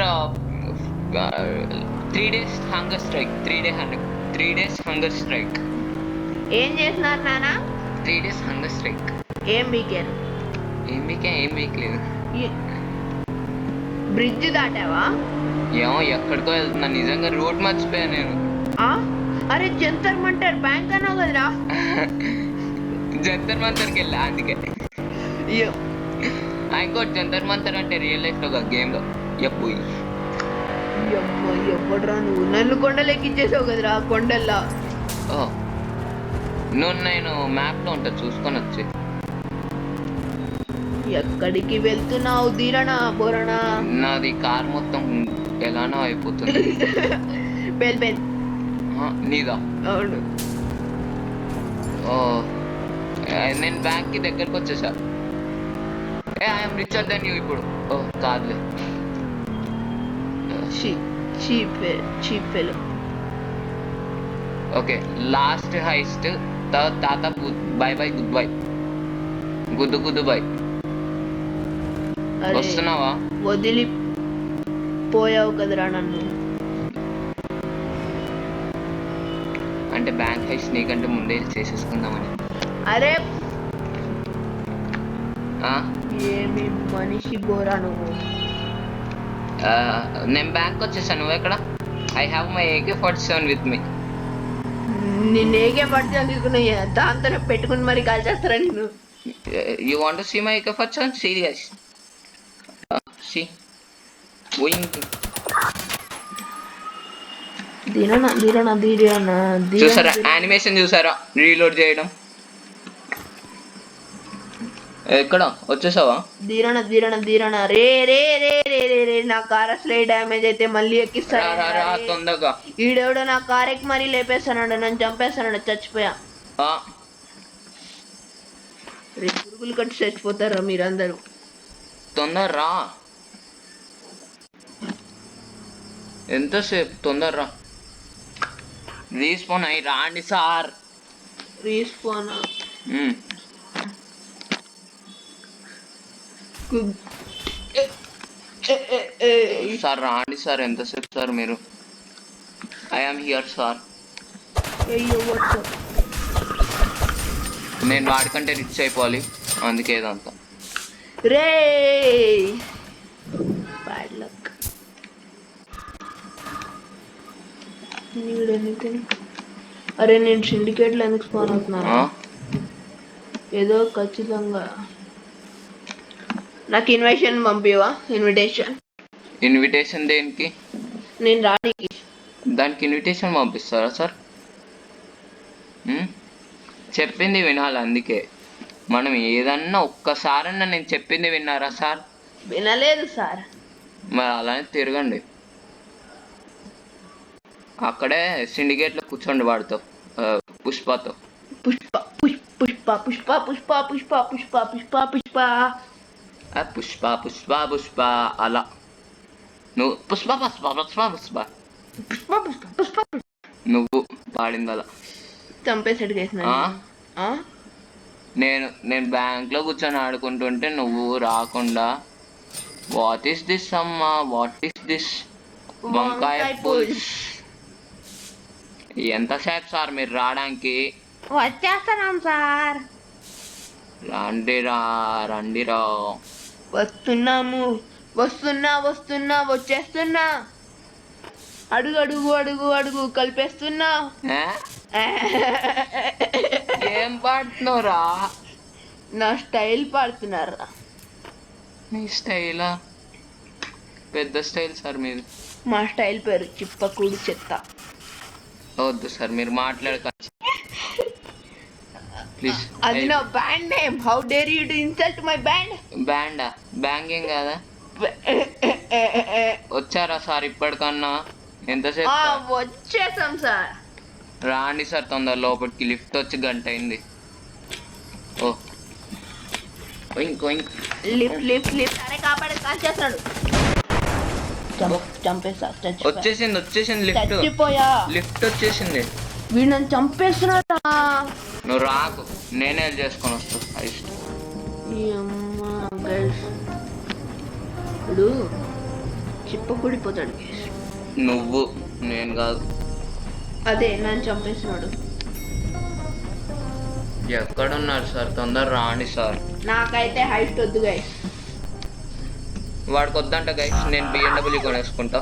3 days hunger strike. 3 days hunger strike. ఏం చేస్తున్నారు నాన్న? 3 days hunger strike. ఏం బీకారు? ఏం బీకలేదు. బ్రిడ్జ్ దాటావా? ఏమో ఎక్కడికో వెళ్తున్నా, నిజంగా రూట్ మర్చిపోయా నేను. అరే జంతర్ మంతర్ బ్యాంక్ అన్నావు కదరా? జంతర్ మంతర్కి వెళ్ళా అందుకే. ఇంకోటి జంతర్ మంతర్ అంటే రియల్ లైఫ్ లో గేమ్ లో ఎప్పుడురా నువ్వు నన్ను కొండలు ఎక్కించేసావు కదరా కొండల్లా. నేను మ్యాప్ లో ఉంటా, చూసుకొని వచ్చి. ఎక్కడికి వెళ్తున్నావు ధీరనా బోరనా? నాది కార్ మొత్తం ఎలానో అయిపోతుంది. బెల్ నీదా? అవును. నేను బ్యాంక్ కి దగ్గరకు వచ్చేసా. ఐఎమ్ రిచర్ దెన్ యూ ఇప్పుడు. కాదులే, చీప్ ఓకే, లాస్ట్ హైస్ట్ తాత bye bye goodbye goodbye. వస్తున్నావా? వదిలి పోయావు కదరా నన్ను. అంటే బ్యాంక్ హైస్ట్ నీకంటే ముందే చేసేసుకుందామని. అరే ఆ? ఏమి మనిషి గోరా నువ్వు. నేను బ్యాంక్ వచ్చేసాను. నువ్వు ఎక్కడ? I have my AK-47 with me. నిన్ను ఏకే పడితే అందుకున్నాయ్యా, దాంతో పెట్టుకుని మరి కాల్చేస్తారా నిన్ను. You want to see my AK-47? See guys. See. Going. ధీరనా చూసారా యానిమేషన్? చూసారా రీలోడ్ చేయడం? ఎక్కడ వచ్చేసావా? ధీరణ రే రే రే రే రే రే నా కార్ అసలే డ్యామేజ్ అయితే మళ్ళీ ఎక్కిస్తారా? తొందరగా ఈడెవడో నా కార్ ఎక్కి మరీ లేపేస్తానండి, నన్ను చంపేస్తానండి, చచ్చిపోయా. పురుగులు కట్టి చచ్చిపోతారా మీరందరూ? తొందరరా, ఎంతసేపు? తొందరరా, రీస్పాన్ అయ్యి రాండి సార్. రీస్పానా? సార్ రాండి సార్. ఎంతసేపు సార్ మీరు? I'm here sir. నేను వాడికంటే రిచ్ అయిపోవాలి, అందుకే ఇదంతా. రే బ్యాడ్ లక్. అరే నేను సిండికేట్లో ఎందుకు స్పాన్ అవుతున్నా? ఏదో ఖచ్చితంగా నాకు ఇన్విటేషన్ దేనికి? నేను రానికి. దానికి ఇన్విటేషన్ పంపిస్తారా సార్? చెప్పింది వినాలి, అందుకే మనం ఏదన్నా ఒక్కసారన్నా నేను చెప్పింది విన్నారా సార్? వినలేదు సార్. మరి అలానే తిరగండి, అక్కడే సిండికేట్లో కూర్చోండి వాడితో, పుష్పతో. పుష్ప పుష్ప పుష్ప పుష్ప పుష్ప పుష్ప పుష్ప పుష్ప పుష్ప పుష్ప పుష్ప అలా నువ్వు పుష్ప పుష్ప పుష్ప పుష్ప పుష్ప పుష్ప పుష్ప నువ్వు పాడింది అలా చంపేసాడు. నేను బ్యాంక్లో కూర్చొని ఆడుకుంటుంటే నువ్వు రాకుండా వాట్ ఈస్ దిస్ అమ్మా, వాట్ ఈస్ దిస్ వంకాయ పులుసు. ఎంతసేపు సార్ మీరు రావడానికి? వచ్చేస్తున్నాం సార్. రండిరా. వస్తున్నా వచ్చేస్తున్నా. అడుగు కలిపేస్తున్నా. ఏం పాడుతున్నావురా? నా స్టైల్ పాడుతున్నారా? నీ స్టైలా? పెద్ద స్టైల్ సార్ మీది. మా స్టైల్ పేరు చిప్పకూడి చెత్త. వద్దు సార్, మీరు మాట్లాడకండి ప్లీజ్. అది నా band name. How dare you to insult my band? బ్యాండా? బ్యాంగింగ్ కదా. వచ్చారా సార్ ఇప్పటికన్నా? ఎంతసేపు? వచ్చేసాం సార్. రాండి సార్ తొందర లోపలికి. లిఫ్ట్ వచ్చి గంట అయింది. ఓ లిఫ్ట్ అరే కాపాడే కాల్ చేస్తాడు. చంపేస్తా. వచ్చేసింది లిఫ్ట్ వచ్చేసింది. వీడు నన్ను చంపేస్తున్నాడా? నువ్వు రాకు, నేనే హెల్ప్ చేసుకొని వస్తా. ఇప్పుడు చిప్ప కూడిపోతాడు. నువ్వు, నేను కాదు. అదే నన్ను చంపేస్తున్నాడు. ఎక్కడున్నారు సార్? తొందర రాండి సార్. నాకైతే హైట్ వద్దు గైస్. వాడికి వద్దంట గైస్. నేను BMW కొనేసుకుంటా.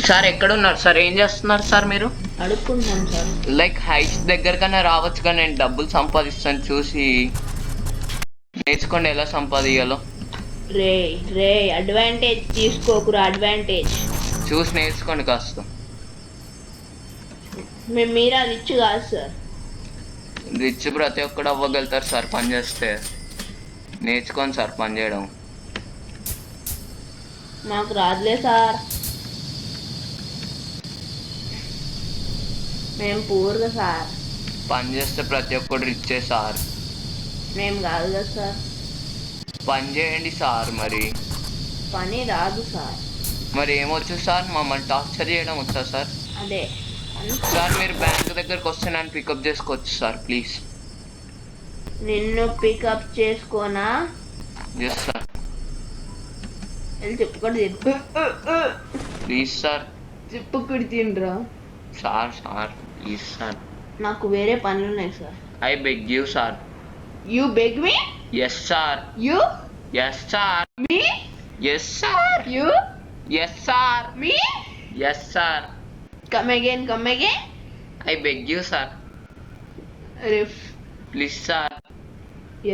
సార్ ఎక్కడున్నారు సార్? ఏం చేస్తున్నారు సార్ మీరు? అడుక్కుంటున్నాను సార్. లైక్ హైట్స్ దగ్గరకన్నా రావచ్చు కానీ నేను డబ్బులు సంపాదిస్తాను. చూసి నేర్చుకోండి ఎలా సంపాదించాలో. రే అడ్వాంటేజ్ తీసుకోకురా. అడ్వాంటేజ్ చూసి నేర్చుకోండి కాస్త. మేము మీరా రిచ్ కాదు సార్. రిచ్ ప్రతి ఒక్కడు అవ్వగలుగుతారు సార్ పని చేస్తే. నేర్చుకోండి సార్ పని చేయడం. మాకు రాదులే సార్. మేము పూర్గా సార్. పని చేస్తే ప్రతి ఒక్కడు రిచ్చే సార్. మేము కాదు కదా సార్. పని చేయండి సార్. మరి పని రాదు సార్. మరి ఏమొచ్చు సార్? మమ్మల్ని టార్చర్ చేయడం వచ్చా సార్? అదే సార్ మీరు బ్యాంక్ దగ్గరకు వస్తే నన్ను పికప్ చేసుకోవచ్చు సార్ ప్లీజ్. నిన్ను పికప్ చేసుకోనా? Yes sir. వెళ్ళి చెప్పుకొని ప్లీజ్ సార్. చెప్పుకుడి తినరా సార్ సార్ ప్లీజ్ సార్. నాకు వేరే పనులు ఉన్నాయి sir. I beg you sir. You beg me? Yes sir. You yes sir. Me? Yes sir. You yes sir. Me? Yes sir. Come again, come again. I beg you sir. రిఫ్. Please sir.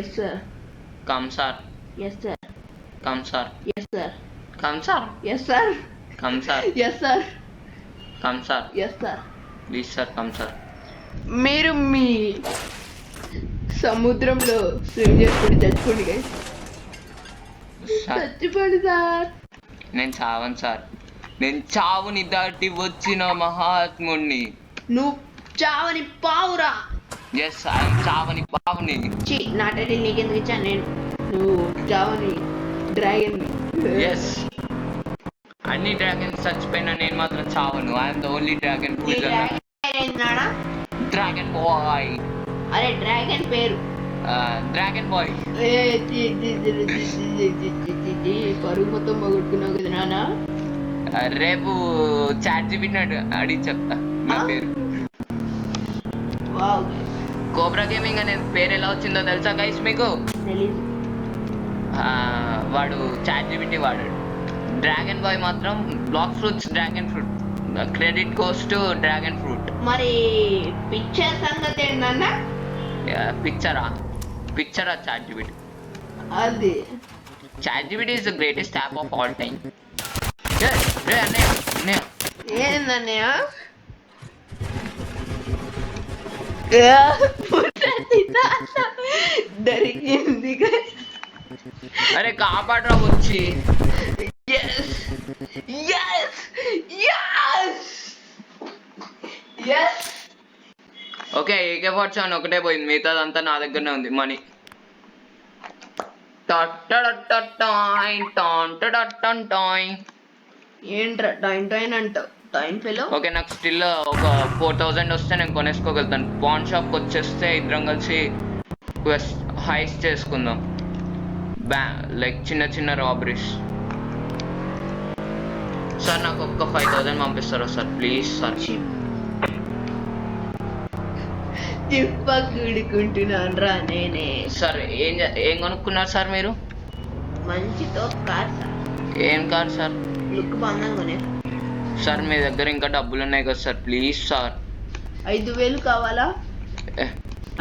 Yes sir. Come sir. Yes sir. Come sir. Yes sir. Come sir. Yes sir. Come sir. Yes sir. Come sir. Yes sir. Please sir come sir. మీరు మీ సముద్రంలో swim చేసుకుని చచ్చిపోండి guys. Sir చచ్చిపోండి sir. నేను చావను sir. నేను చావుని దాటి వచ్చిన మహాత్ముడిని. నువ్వు చావని పావురా. Yes I'm చావని పావుని. చి నా టైటిల్ నీకెందుకు ఇచ్చా? నువ్వు చావని డ్రాగన్. ఎస్ అన్ని డ్రాగన్స్ చచ్చిపోయినా నేను మాత్రం చావను. I'm the only dragon who is ఏంటన్నాడా? Dragon boy. అరే డ్రాగన్ పేరు. Dragon boy. పరుగు మొత్తం పోగొట్టుకున్నావు కదా నాన్న. రేపు చాట్ జీపీటీ అడిగి చెప్తా నా పేరు. వావ్ కోబ్రా గేమింగ్ అనే పేరు ఎలా వచ్చిందో తెలుసా గైస్ మీకు? తెలీదు. వాడు చాట్ జీపీటీ వాడాడు. డ్రాగన్ బాయ్ మాత్రం black fruits dragon fruit. Credit goes to dragon fruit. మరి పిక్చర్ సంగతి ఏంటన్నా? పిక్చరా చాట్ జీపీటీ. అది chat GPT is the greatest app of all time. అన్నయ్య ఏందన్నయ్య? దొరికింది. అరే కాపాడరా వచ్చి. Yes! Yes! Yes! Yes! Okay AK-47 ఒకటే పోయింది, మిగతాదంతా నా దగ్గరనే ఉంది. మనీ ఏంట్రా టైం టైం అంటావు? Time fellow. ఓకే నాకు స్టిల్ ఒక 4000 వస్తే నేను కొనేసుకోగలుగుతాను. పాన్ షాప్కి వచ్చేస్తే ఇద్దరం కలిసి హైస్ చేసుకుందాం. లైక్ చిన్న చిన్న రాబరీస్. సార్ నాకు ఒక్క 5000 పంపిస్తారా సార్ ప్లీజ్ సార్? చిప్ప కూడుకుంటున్నాను రా నేనే. సార్ ఏం కొనుక్కున్నారు సార్ మీరు? మంచితో కార్ సార్. ఏం కార్ సార్? లుక్ బాగుందని కొనే. సార్ మీ దగ్గర ఇంకా డబ్బులు ఉన్నాయి కదా సార్ ప్లీజ్ సార్? 5000 కావాలా?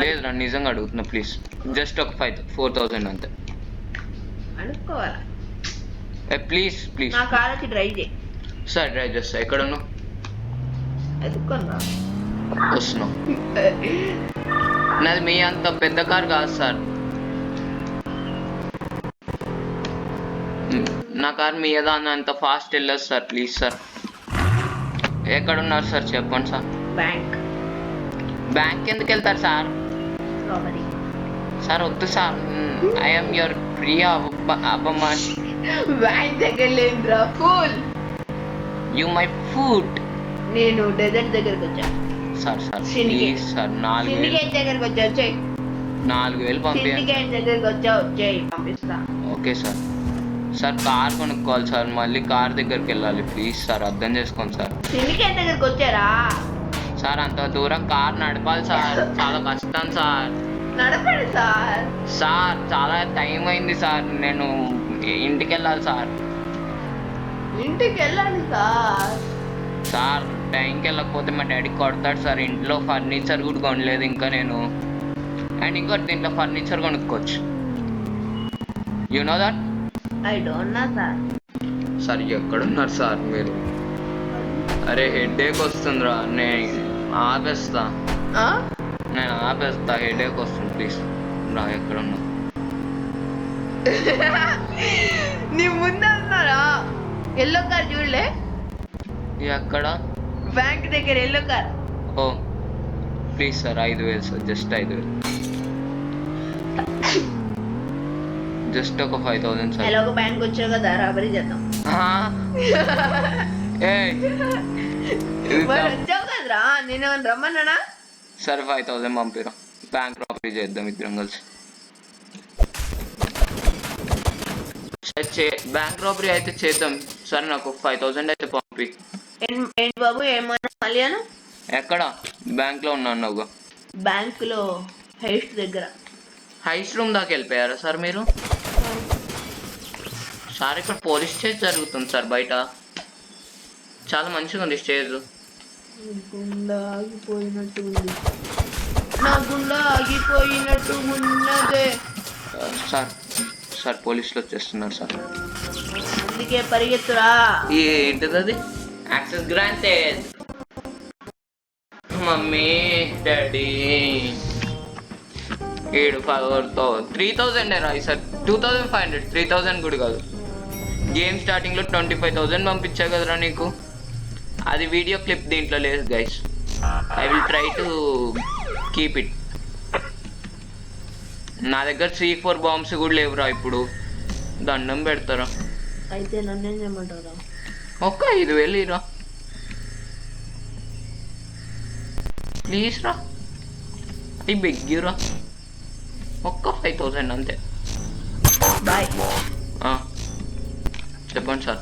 లేదురా నిజంగా అడుగుతున్నా ప్లీజ్. జస్ట్ ఒక 4000 అంతే. అనుకోవాలా? Please please. నా కార్ వచ్చి డ్రైవ్ చేయి. సార్ డ్రైవ్ చేస్తా. ఎక్కడ ఉన్నావు? ఎదుర్కొన్నా వస్తున్నావు. నాది మీ అంత పెద్ద కార్ కాదు సార్. నా కార్ మీ ఏదో అంత ఫాస్ట్ వెళ్ళదు సార్ ప్లీజ్ సార్. ఎక్కడ ఉన్నారు సార్ చెప్పండి సార్. బ్యాంక్ ఎందుకు వెళ్తారు సార్? సార్ వద్దు సార్. ఐఎమ్ యువర్ ప్రియ అబమాష్. బ్యాంక్ దగ్గర లేదురా ఫూల్. You my food. నేను డెజర్ట్ దగ్గరకు వచ్చా sir sir please sir. 4000 syndicate దగ్గరకు వచ్చా. వచ్చాయి 4000 పంపించండి. సిండికేట్ దగ్గరకు వచ్చా. వచ్చాయి పంపిస్తా. Okay sir. సార్ కార్ కొనుక్కోవాలి సార్. మళ్ళీ కార్ దగ్గరికి వెళ్ళాలి ప్లీజ్ సార్. అర్థం చేసుకోండి సార్. సిండికేట్ దగ్గరకు వచ్చారా సార్? అంత దూరం కార్ నడపాలి సార్. చాలా కష్టం సార్. నడపండి సార్. సార్ చాలా టైం అయింది సార్. నేను ఇంటికి వెళ్ళాలి సార్. ఇంటికి వెళ్ళండి సార్. సార్ టైంకి వెళ్ళకపోతే మా డాడీ కొడతాడు సార్. ఇంట్లో ఫర్నిచర్ కూడా కొనలేదు ఇంకా నేను. అండ్ ఇంకోటి దీంట్లో ఫర్నిచర్ కొనుక్కోవచ్చు. You know that? I don't know sir. Sir ఎక్కడున్నారు సార్ మీరు? అరే హెడేక్ వస్తుందిరా. నేను ఆపేస్తా. హెడేక్ వస్తుంది ప్లీజ్ రా. ఎక్కడున్నా? నీ ముందు ఉన్నారా? ఎల్లో కార్ చూడలే? ఎక్కడ? బ్యాంక్ దగ్గర yellow car. Oh please sir 5,000 sir, just 5,000, just ఒక 5,000 సార్. ఎలాగో బ్యాంక్ వచ్చావు కదా రాబరీ చేద్దాం. మరి వచ్చావు కదరా, నేను రమ్మన్నానా? సరే 5,000 పంపిరా, బ్యాంక్ రాబరీ చేద్దాం ఇద్దరం కలిసి. బ్యాంక్ రాబరీ అయితే చేద్దాం. సరే నాకు 5,000 అయితే పంపి. ఏంటి బాబు ఏమన్నా మళ్ళీ? ఎక్కడ? బ్యాంక్ లో ఉన్నాను. బ్యాంక్ లో హైస్ట్ దగ్గర. హైస్ట్ రూమ్ దాకా వెళ్ళిపోయారా సార్ మీరు? సార్ ఇక్కడ పోలీస్ స్టేజ్ జరుగుతుంది సార్ బయట, చాలా మంచిగా ఉంది స్టేజ్. గుండె ఆగిపోయినట్టు ఉంది, నా గుండె ఆగిపోయినట్టు ఉన్నదే. సార్ సార్ పోలీసులు వచ్చేస్తున్నారు సార్, అందుకే పరిగెత్తురా. ఏంటిది అది? Access granted. మమ్మీ డాడీ 3,000 రాయి సార్, 2,500, 3,000 కూడా కాదు. గేమ్ స్టార్టింగ్లో 25,000 పంపించా కదరా నీకు, అది వీడియో క్లిప్ దీంట్లో లేదు guys. I will try to keep it. నా దగ్గర C4 బాంబ్స్ కూడా లేవురా ఇప్పుడు, దండం పెడతారా? అయితే నన్నేం చేయమంటారా? ఒక్క 5,000 ఇరా ప్లీజ్ రా, ఐ బెగ్ యూ రా, ఒక్క 5,000 అంతే. బాయ్. చెప్పండి సార్.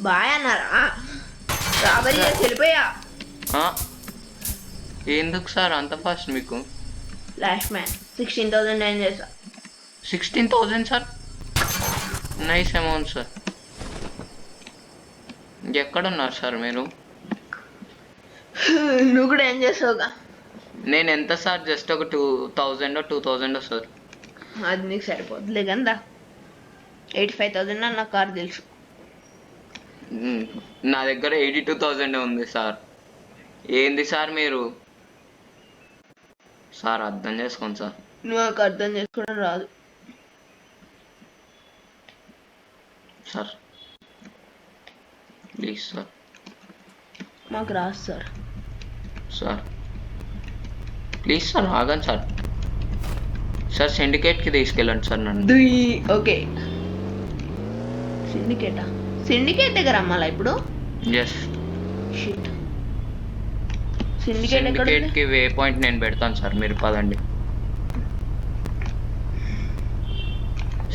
బాయ్ అన్నారా? రాబరీ చేసి వెళ్ళిపోయా. ఎందుకు సార్ అంత ఫాస్ట్ మీకు? లాస్ట్ మ్యాన్ 16,000 ఏం చేసా. 16,000 సార్, నైస్ అమౌంట్ సార్. ఎక్కడున్నారు సార్ మీరు? నువ్వు కూడా ఏం చేసావుగా? నేను ఎంత సార్, జస్ట్ ఒక 2,000 సార్. అది నీకు సరిపోద్దులే కదా, 85,000 నా కార్ తెలుసు. నా దగ్గర 82,000 ఉంది సార్. ఏంది సార్ మీరు? సార్ అర్థం చేసుకోండి సార్. నువ్వు నాకు అర్థం చేసుకోవడం రాదు సార్, ప్లీజ్ సార్. మాకు రాదు సార్. సార్ ప్లీజ్ సార్ ఆగండి సార్. సార్ సిండికేట్కి తీసుకెళ్ళండి సార్ నన్ను. ఓకే, సిండికేట్ దగ్గర అమ్మాలా ఇప్పుడు? ఎస్. షిట్, సిండికేట్కి వే పాయింట్ నేను పెడతాను సార్, మీరు పదండి.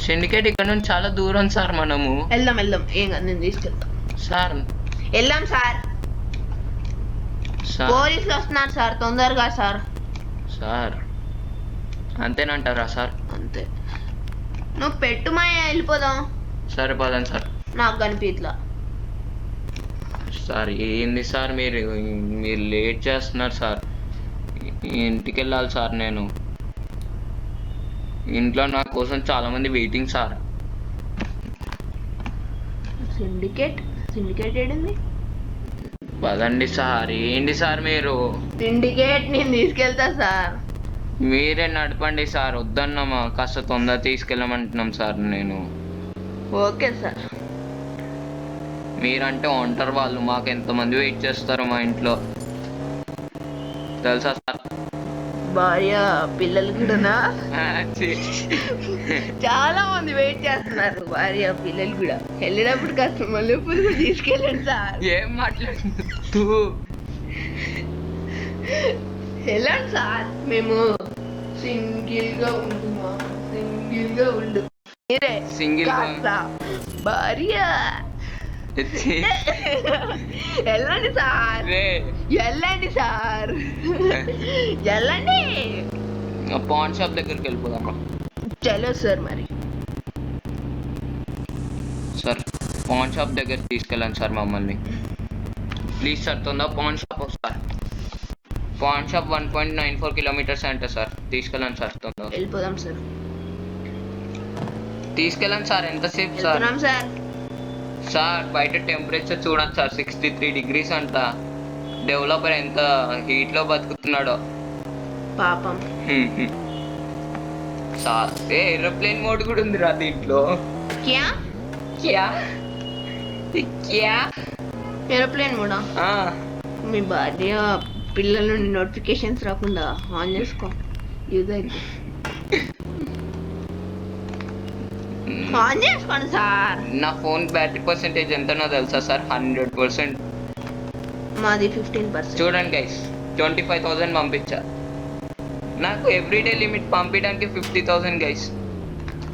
సిండికేట్ ఇక్కడ నుంచి చాలా దూరం సార్, మనము వెళ్దాం ఏం కాదు, నేను తీసుకెళ్తాం సార్. వెళ్దాం సార్. పోలీసులు వస్తున్నారు సార్, తొందరగా సార్. Sir అంతేనంటారా sir? అంతే. నువ్వు పెట్టుమాయ వెళ్ళిపోదాం. సరే పదండి సార్. నాకు కనిపించలా సార్. ఏంది సార్ మీరు లేట్ చేస్తున్నారు సార్, ఇంటికి వెళ్ళాలి సార్. నేను ఇంట్లో నా కోసం చాలా మంది వెయిటింగ్ సార్. సిండికేట్ ఏంటి? పదండి సార్. ఏంటి సార్ మీరు? సిండికేట్ నేను తీసుకెళ్తా సార్. మీరే నడపండి సార్, వద్దన్నామా, కాస్త తొందర తీసుకెళ్ళమంటున్నాం సార్. నేను ఓకే సార్. మీరంటే ఒంటరి వాళ్ళు, మాకు ఎంతమంది వెయిట్ చేస్తారు మా ఇంట్లో తెలుసా సార్? భార్య పిల్లలు కూడానా? చాలా మంది వెయిట్ చేస్తున్నారు, భార్య పిల్లలు కూడా. వెళ్ళినప్పుడు కాస్త మల్లెపూలు కూడా తీసుకెళ్ళండి సార్. ఏం మాట్లాడుతూ వెళ్ళండి సార్. మేము సింగిల్ గా ఉండు. మీరే సింగిల్ భార్య. వెళ్ళండి సార్, వెళ్ళండి. పాన్ షాప్ దగ్గరికి వెళ్ళిపోదాం. చలో సార్. మరి సార్ పాన్ షాప్ దగ్గర తీసుకెళ్ళండి సార్ మమ్మల్ని ప్లీజ్ సార్. తొందర pan shop sir. Pan shop 1.94 kilometers అంటే సార్. తీసుకెళ్ళండి సార్, తొందర వెళ్ళిపోదాం సార్. తీసుకెళ్ళండి సార్. ఎంతసేపు సార్? సార్ బయట టెంపరేచర్ చూడండి సార్, 63 degrees అంట. డెవలపర్ ఎంత హీట్ లో బతుకుతున్నాడో పాపం. సార్ ఏరోప్లేన్ మోడ్ కూడా ఉందిరా దీంట్లో. ఏరోప్లేన్ మోడా? మీ భార్య పిల్లల నుండి నోటిఫికేషన్స్ రాకుండా ఆన్ చేసుకో. యూజ్ అయితే ఆన్ చేసుకోండి సార్. నా ఫోన్ బ్యాటరీ పర్సెంటేజ్ ఎంతనో తెలుసా సార్? 100%. మాది 15%. చూడండి గైస్, 25,000 పంపించా. నాకు ఎవ్రీడే లిమిట్ పంపించడానికి 50,000 గైస్.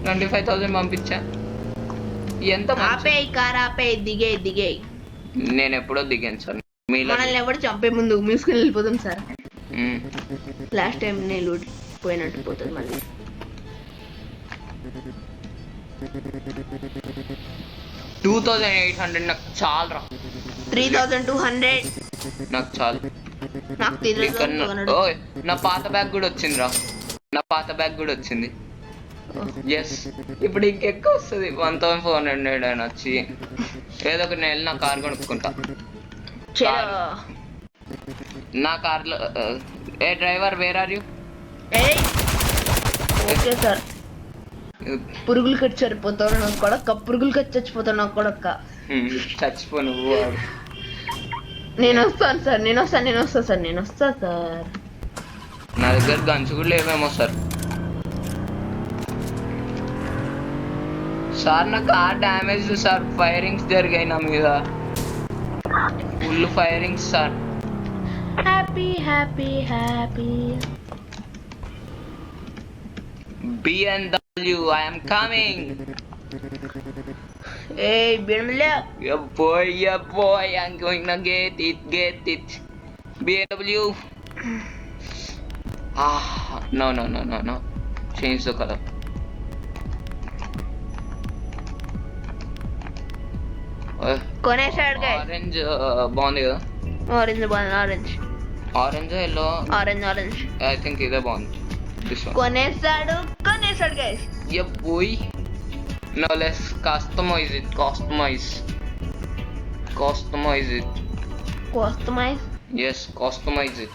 25,000 పంపించా. ఎంత ఆపే కార్ ఆపే, దిగే. నేను ఎప్పుడో దిగాను సార్. మనల్ని ఎవరు చంపే ముందు మూసుకుని వెళ్ళిపోతాం సార్. లాస్ట్ టైం నేను లూట్ పోయినట్టు పోతుంది మళ్ళీ. 2,800 నాకు చాలు రా. 3,200 నాకు చాలు. నాకు 3,200. ఓయ్, నా పాత బ్యాగ్ కూడా వచ్చింది. ఎస్, ఇప్పుడు ఇంకెక్కువ వస్తుంది. 1,400 అని వచ్చి ఏదో ఒక నెల నా కార్ కొనుక్కుంటా. నా కార్లో ఏ driver, where are you? Okay sir. పురుగులు కట్టి చచ్చిపోతావు నాకు కొడక్క. పురుగులు కట్టి చచ్చిపోతావు నాకు కొడక్క. చచ్చిపో నువ్వు. నేను వస్తాను సార్. నా దగ్గర గన్స్ కూడా లేవేమో సార్. సార్ నా కార్ డ్యామేజ్ సార్. ఫైరింగ్స్ జరిగాయి నా మీద, full firings sir. Happy BMW, I am coming. Hey, BMW. Yeah boy, I'm going to get it. BMW. No. Change the color. కొనేసాడు guys. Orange బాగుంది కదా? Orange బాగుంది. Orange yellow? Orange. I think ఇదే బాగుంది. This one. కొనేసాడు guys. Yeah boy. Now let's customize it. Yes, customize it.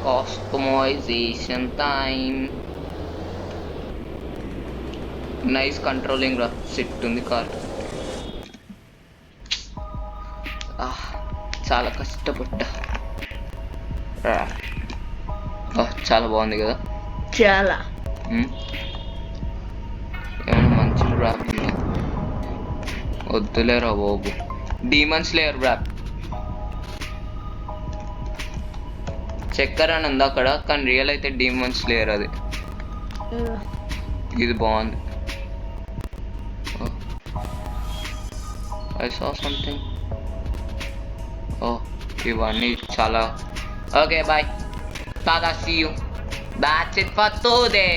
Customization time. Nice controlling ra. Sit ఉంది car. చాలా కష్టపడ్డా. చాలా బాగుంది కదా? చాలా. ఏమైనా మంచి ర్యాప్ ఉందా? వద్దులేరా బాబు. Demon slayer rap. చక్కర అని ఉంది అక్కడ, కానీ రియల్ అయితే డీమన్ స్లేయర్ అది. ఇది బాగుంది. I saw something. ఇవన్నీ చాలా. Okay, bye. Tada, see you. That's it for today.